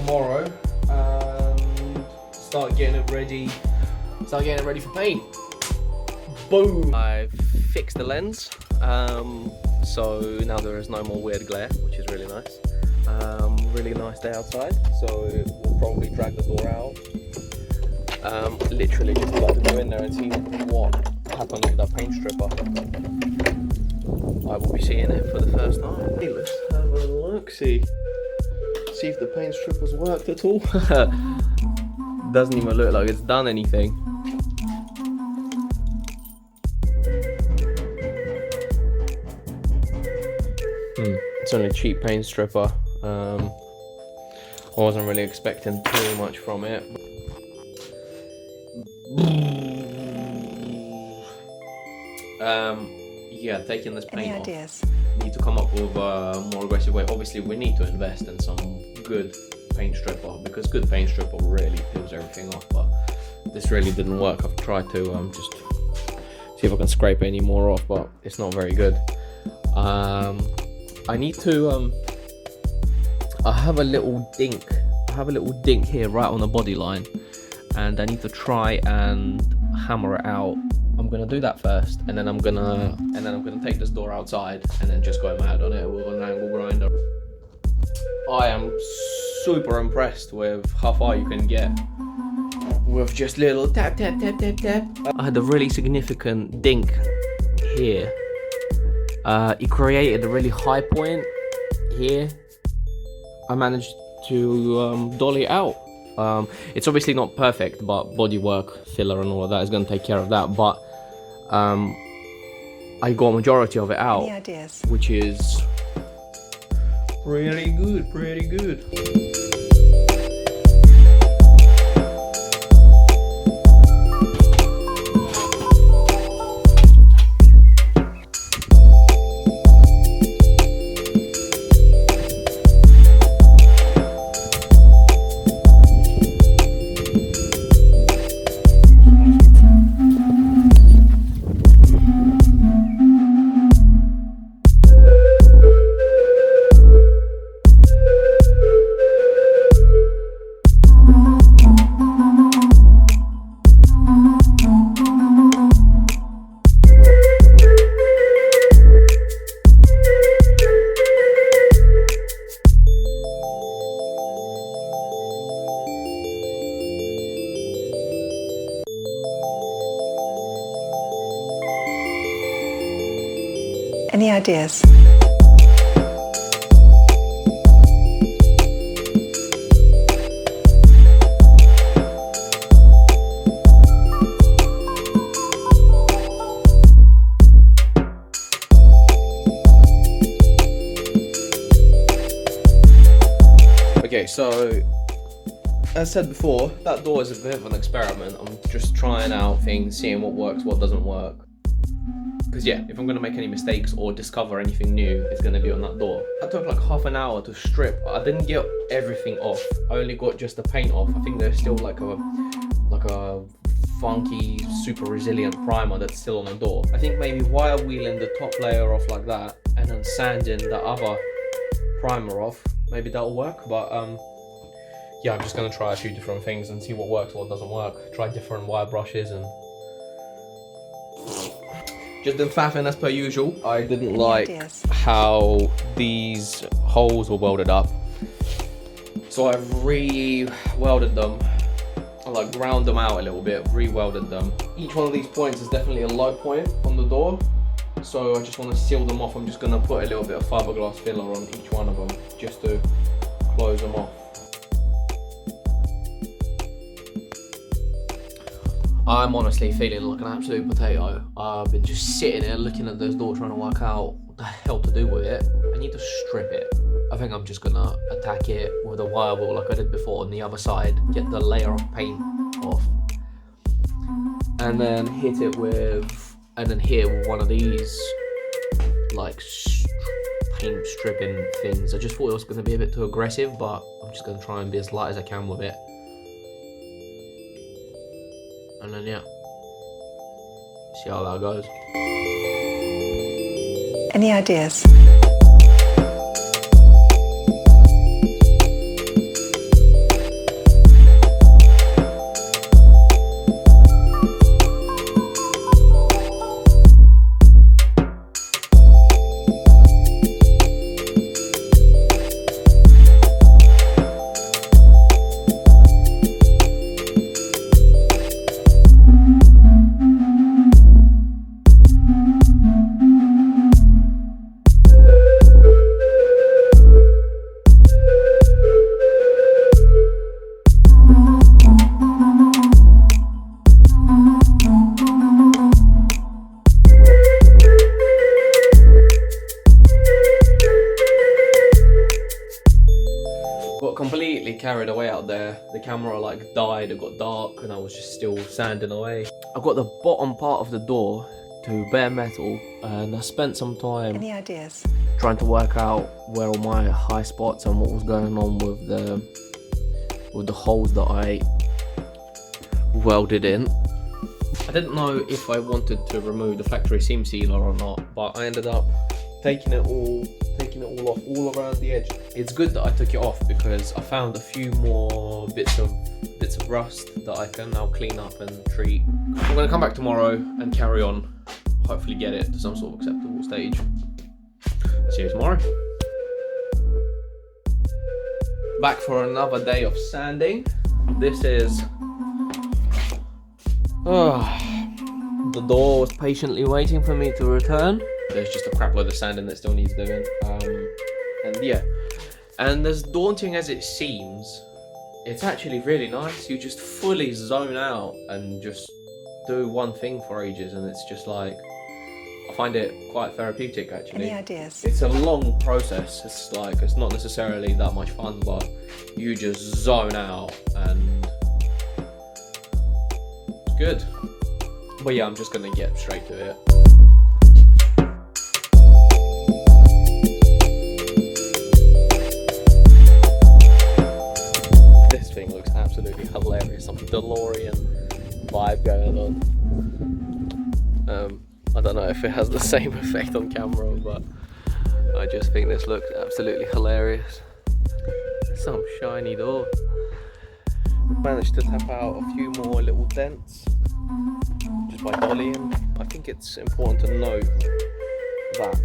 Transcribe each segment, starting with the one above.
tomorrow and start getting it ready for paint. Boom! I fixed the lens, so now there is no more weird glare, which is really nice. Really nice day outside, so we'll probably drag the door out. Literally just like to go in there and see what happened with that paint stripper. I will be seeing it for the first time. Hey, let's have a look, see if the paint stripper's worked at all. Doesn't even look like it's done anything. It's only a cheap paint stripper. I wasn't really expecting too much from it. Yeah, taking this paint off. Need to come up with a more aggressive way. Obviously, we need to invest in some good paint stripper because good paint stripper really peels everything off. But this really didn't work. I've tried to just see if I can scrape any more off, but it's not very good. I need to. I have a little dink. I have a little dink here, right on the body line, and I need to try and hammer it out. I'm gonna do that first, and then I'm gonna take this door outside, and then just go mad on it with an angle grinder. I am super impressed with how far you can get with just little tap tap tap tap tap. I had a really significant dink here. It created a really high point here. I managed to dolly it out. It's obviously not perfect, but Bodywork, filler and all of that is going to take care of that. But I got a majority of it out, which is pretty good, pretty good. Any ideas? Okay, so as said before, that door is a bit of an experiment. I'm just trying out things, seeing what works, what doesn't work. Because yeah, if I'm going to make any mistakes or discover anything new, it's going to be on that door. That took like half an hour to strip. I didn't get everything off. I only got just the paint off. I think there's still like a funky, super resilient primer that's still on the door. I think maybe wire wheeling the top layer off like that and then sanding the other primer off, maybe that'll work. But yeah, I'm just going to try a few different things and see what works, what doesn't work. Try different wire brushes and just been faffing as per usual. I didn't like how these holes were welded up, so I've re-welded them. I like ground them out a little bit, re-welded them. Each one of these points is definitely a low point on the door, so I just want to seal them off. I'm just going to put a little bit of fiberglass filler on each one of them just to close them off. I'm honestly feeling like an absolute potato. I've been just sitting here looking at this door trying to work out what the hell to do with it. I need to strip it. I think I'm just gonna attack it with a wire wheel like I did before on the other side, get the layer of paint off, and then hit it with, and then hit with one of these like paint stripping things. I just thought it was gonna be a bit too aggressive, but I'm just gonna try and be as light as I can with it. And then yeah, see how that goes. Any ideas? Got completely carried away out there. The camera like died, it got dark, and I was just still sanding away. I got the bottom part of the door to bare metal, and I spent some time Any ideas? trying to work out where all my high spots and what was going on with the holes that I welded in. I didn't know if I wanted to remove the factory seam sealer or not, but I ended up taking it all off, all around the edge. It's good that I took it off because I found a few more bits of rust that I can now clean up and treat. I'm gonna come back tomorrow and carry on, hopefully get it to some sort of acceptable stage. See you tomorrow. Back for another day of sanding. This is the door was patiently waiting for me to return. There's just a crap load of sanding that still needs doing. And yeah, and as daunting as it seems, it's actually really nice. You just fully zone out and just do one thing for ages, and it's just like, I find it quite therapeutic actually. Any ideas? It's a long process. It's like, it's not necessarily that much fun, but you just zone out and it's good. But yeah, I'm just gonna get straight to it. This thing looks absolutely hilarious. Some DeLorean vibe going on. I don't know if it has the same effect on camera, but I just think this looks absolutely hilarious. Some shiny door. Managed to tap out a few more little dents just by dollying. I think it's important to note that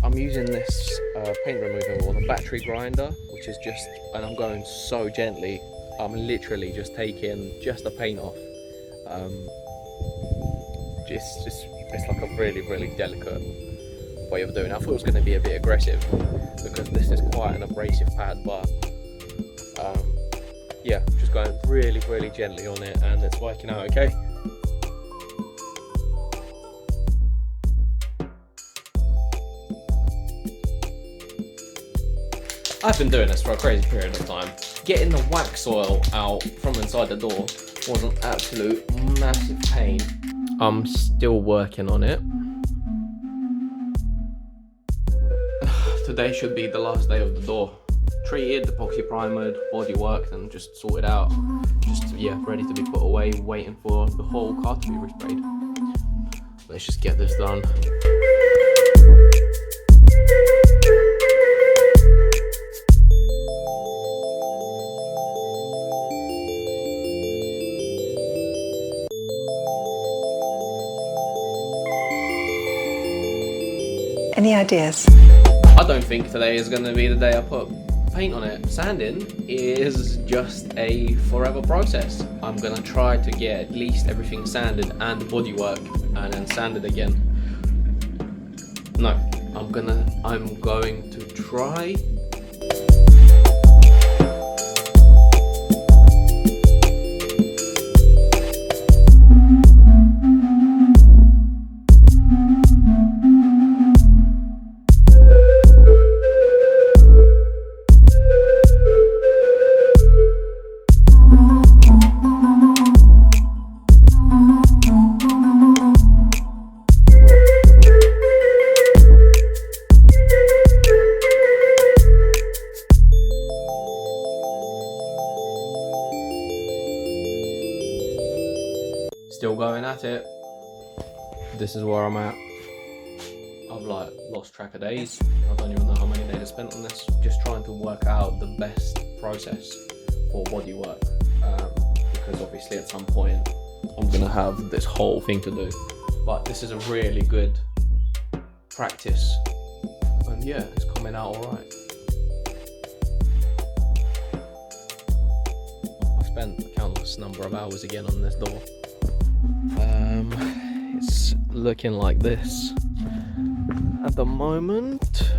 I'm using this paint remover or the battery grinder, which is just, and I'm going so gently. I'm literally just taking just the paint off. It's like a really, really delicate way of doing it. I thought it was going to be a bit aggressive because this is quite an abrasive pad, but yeah, just going really, really gently on it, and it's working out okay. I've been doing this for a crazy period of time. Getting the wax oil out from inside the door was an absolute massive pain. I'm still working on it. Today should be the last day of the door. Treated, epoxy primered, bodywork, and just sorted out. Just, yeah, ready to be put away, waiting for the whole car to be resprayed. Let's just get this done. Any ideas? I don't think today is going to be the day I put paint on it. Sanding is just a forever process. I'm going to try to get at least everything sanded and bodywork, and then sanded again. No, I'm going to try. Still going at it. This is where I'm at. I've like lost track of days. I don't even know how many days I spent on this. Just trying to work out the best process for bodywork. Because obviously at some point I'm gonna have this whole thing to do. But this is a really good practice. And yeah, it's coming out alright. I've spent a countless number of hours again on this door. It's looking like this at the moment.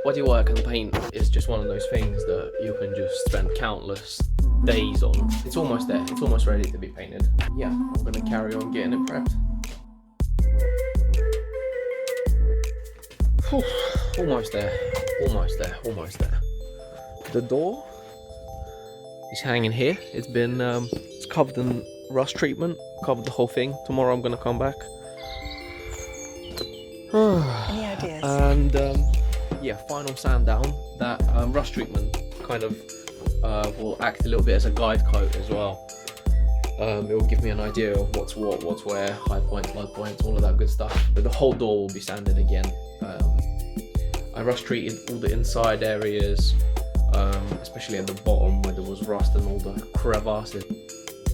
Bodywork and paint is just one of those things that you can just spend countless days on. It's almost there, it's almost ready to be painted. Yeah, I'm gonna carry on getting it prepped. Whew, almost there, almost there, almost there. The door is hanging here. It's been it's covered in rust treatment, covered the whole thing. Tomorrow I'm gonna come back. Any ideas? And yeah, final sand down. That rust treatment kind of will act a little bit as a guide coat as well. It will give me an idea of what's what, what's where, high points, low points, all of that good stuff. But the whole door will be sanded again. I rust treated all the inside areas, especially at the bottom where there was rust and all the crevasses.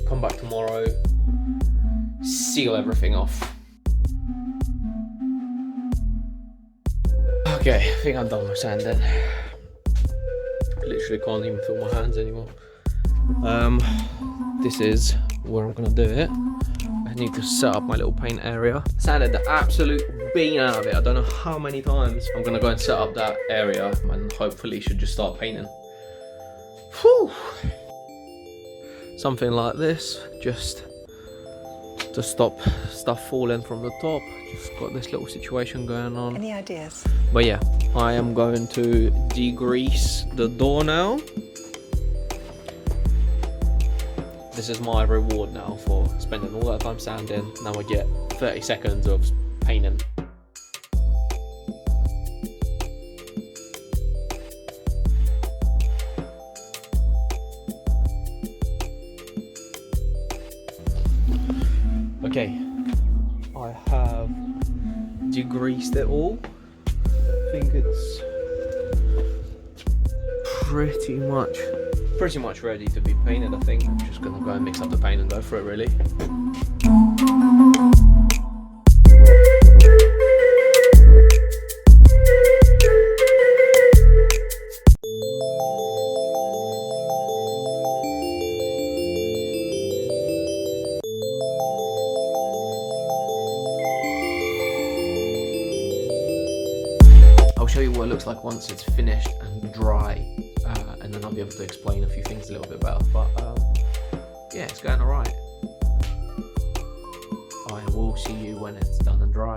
Come back tomorrow, seal everything off. Okay, I think I'm done with sanding. Literally can't even feel my hands anymore. This is where I'm gonna do it. I need to set up my little paint area. Sanded the absolute bean out of it. I don't know how many times. I'm gonna go and set up that area and hopefully should just start painting. Whew. Something like this, just to stop stuff falling from the top. Just got this little situation going on. Any ideas? But yeah, I am going to degrease the door now. This is my reward now for spending all that time sanding. Now I get 30 seconds of painting. Okay, I have degreased it all. I think it's pretty much ready to be painted. I think I'm just gonna go and mix up the paint and go for it really. I'll show you what it looks like once it's finished and dry, and then I'll be able to explain a few things a little bit better. But yeah, it's going alright. I will see you when it's done and dry.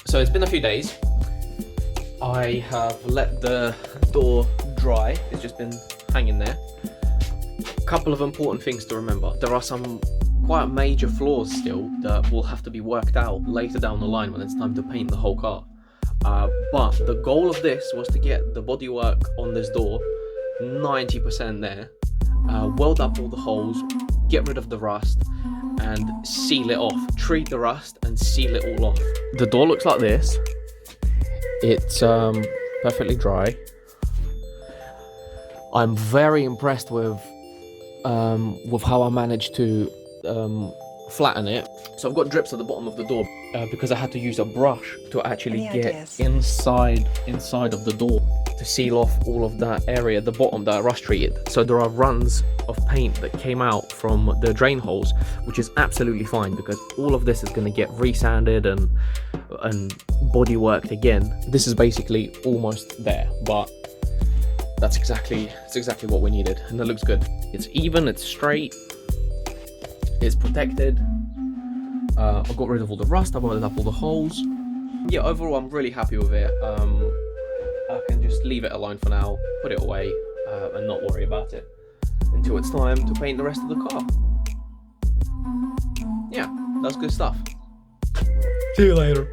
So it's been a few days. I have let the door dry. It's just been hanging there. A couple of important things to remember. There are some quite major flaws still that will have to be worked out later down the line when it's time to paint the whole car. But the goal of this was to get the bodywork on this door 90% there, weld up all the holes, get rid of the rust and seal it off. Treat the rust and seal it all off. The door looks like this. It's perfectly dry. I'm very impressed with how I managed to flatten it. So I've got drips at the bottom of the door because I had to use a brush to actually get inside of the door to seal off all of that area at the bottom that I rust treated. So there are runs of paint that came out from the drain holes, which is absolutely fine because all of this is going to get resanded and body worked again. This is basically almost there, but that's exactly what we needed, and it looks good. It's even, it's straight, it's protected. I got rid of all the rust, I welded up all the holes. Yeah, overall I'm really happy with it. I can just leave it alone for now, put it away, and not worry about it until it's time to paint the rest of the car. Yeah, that's good stuff. See you later.